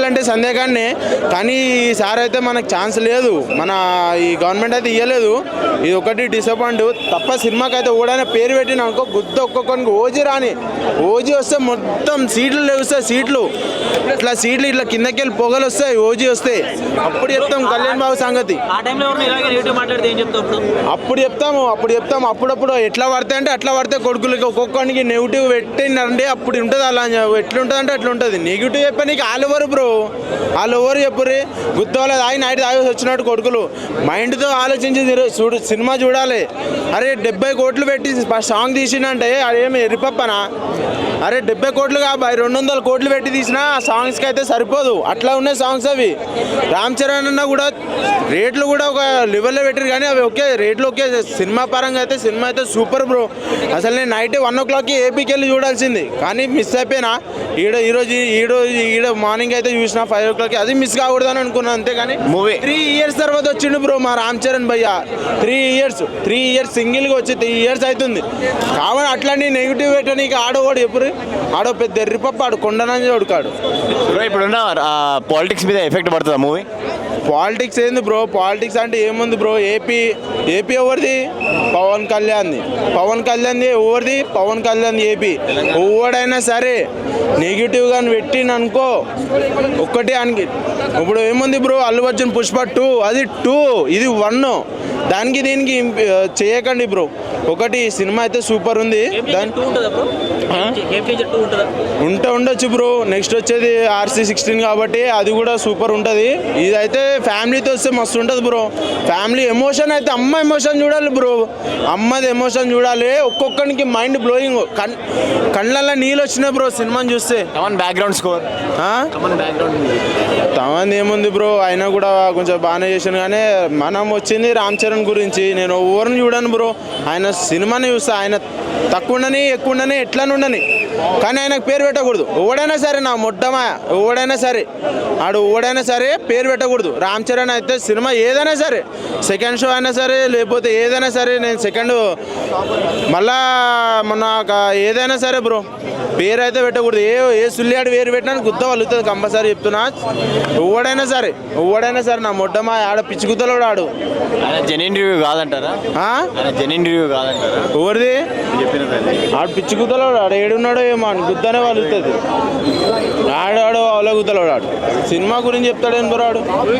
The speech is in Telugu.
ఇవ్వాలంటే సందేహాన్ని, కానీ ఈసారి అయితే మనకు ఛాన్స్ లేదు. మన ఈ గవర్నమెంట్ అయితే ఇవ్వలేదు. ఇది ఒకటి డిసప్పాయింట్ తప్ప. సినిమాకి అయితే ఓడైనా పేరు పెట్టిన అనుకో గుద్ద ఒక్కొక్కరికి ఓజీ రాని. ఓజీ వస్తే మొత్తం సీట్లు లేవుస్తాయి. సీట్లు ఇట్లా కిందకి వెళ్ళి పొగలు వస్తాయి. ఓజీ వస్తే అప్పుడు చెప్తాం కళ్యాణ్ బాబు సంగతి. అప్పుడు చెప్తాము అప్పుడప్పుడు ఎట్లా పడతాయి అంటే అట్లా పడితే కొడుకులకి ఒక్కొక్కరికి నెగిటివ్ పెట్టినండి. అప్పుడు ఉంటుంది అలా ఎట్లుంటుంది అంటే అట్లా ఉంటుంది. నెగిటివ్ చెప్పే నీకు వాళ్ళు ఎవరు బ్రో, వాళ్ళు ఎవరు చెప్పుర్రి. గుర్తువాలి తాగి నైట్ తాగి వచ్చినట్టు కొడుకులు మైండ్తో ఆలోచించి సినిమా చూడాలి. అరే 70 కోట్లు పెట్టి సాంగ్ తీసిండంటే అదేమి ఎరిపప్పనా? అరే 70 కోట్లు కాబట్టి 200 కోట్లు పెట్టి తీసినా ఆ సాంగ్స్కి అయితే సరిపోదు. అట్లా ఉన్నాయి సాంగ్స్ అవి. రామ్ చరణ్ అన్న కూడా రేట్లు కూడా ఒక లెవెల్లో పెట్టారు, కానీ అవి ఓకే రేట్లు ఓకే. సినిమా పరంగా అయితే సినిమా అయితే సూపర్ బ్రో. అసలు నేను నైట్ 1 o'clockకి ఏపీకి వెళ్ళి చూడాల్సింది, కానీ మిస్ అయిపోయినా. ఈడ మార్నింగ్ అయితే చూసిన 5 o'clockకి. అది మిస్ కాకూడదని అనుకున్నాను అంతే. కానీ మూవీ 3 years తర్వాత వచ్చిండు బ్రో మా రామ్ చరణ్ భయ్య. 3 years సింగిల్గా వచ్చి 3 years అవుతుంది. కావాలి అట్లాంటి నెగిటివ్ పెట్టడానికి ఆడోవాడు ఎప్పుడు ఆడో పెద్ద ఎర్రిపప్ప ఆడు కొండనంజి ఉడకాడు. ఇప్పుడున్న పాలిటిక్స్ మీద ఎఫెక్ట్ పడుతుందా మూవీ? పాలిటిక్స్ ఏంది బ్రో? పాలిటిక్స్ అంటే ఏముంది బ్రో? ఏపీ ఎవరిది? పవన్ కళ్యాణ్ది ఎవరిది? పవన్ కళ్యాణ్. ఏపీ ఎవడైనా సరే నెగిటివ్గా పెట్టిననుకో ఒక్కటే అనికి. ఇప్పుడు ఏముంది బ్రో? అల్లు అర్జున్ పుష్ప 2, అది 2, ఇది 1. దానికి దీనికి చేయకండి బ్రో. ఒకటి సినిమా అయితే సూపర్ ఉంది. ఉండొచ్చు బ్రో. నెక్స్ట్ వచ్చేది RC16 కాబట్టి అది కూడా సూపర్ ఉంటుంది. ఇదైతే ఫ్యామిలీతో వస్తే మస్తు ఉంటుంది బ్రో. ఫ్యామిలీ ఎమోషన్ అయితే అమ్మ ఎమోషన్ చూడాలి బ్రో. అమ్మది ఎమోషన్ చూడాలి. ఒక్కొక్కరికి మైండ్ బ్లోయింగ్, కళ్ళల్లో నీళ్ళు వచ్చినాయి బ్రో సినిమాని చూస్తే. బ్యాక్గ్రౌండ్ స్కోర్ తమన్ ఏముంది బ్రో? అయినా కూడా కొంచెం బాగానే చేశాను. కానీ మనం వచ్చింది రామ్ చరణ్ గురించి. నేను ఎవరిని చూడాను బ్రో. ఆయన సినిమాని చూస్తా. ఆయన తక్కువ ఉండని ఎక్కువ ఉండని ఎట్లా ఉండని, కానీ ఆయనకు పేరు పెట్టకూడదు. ఎవడైనా సరే నా మొట్టమా ఎవడైనా సరే పేరు పెట్టకూడదు. రామ్ చరణ్ అయితే సినిమా ఏదైనా సరే, సెకండ్ షో అయినా సరే లేకపోతే ఏదైనా సరే, నేను సెకండ్ మళ్ళా మొన్న ఏదైనా సరే బ్రో పేరు అయితే పెట్టకూడదు. ఏ సుల్లియాడు పేరు పెట్టినా గుద్ద వలుగుతుంది కంపల్సరీ చెప్తున్నా. ఎవడైనా సరే నా మొట్టమా ఆడ పిచ్చి గుద్దలో ఆడు. జెన్యూన్ రివ్యూ కాదంటారా? ఎవరిది? ఆడు పిచ్చి గుద్దలో ఆడు ఏడున్నాడో ఏమో అని గుద్దనే వలుగుతుంది. ఆడాడు అవల గుద్దలో ఆడు. సినిమా గురించి చెప్తాడేం బ్రో ఆడు.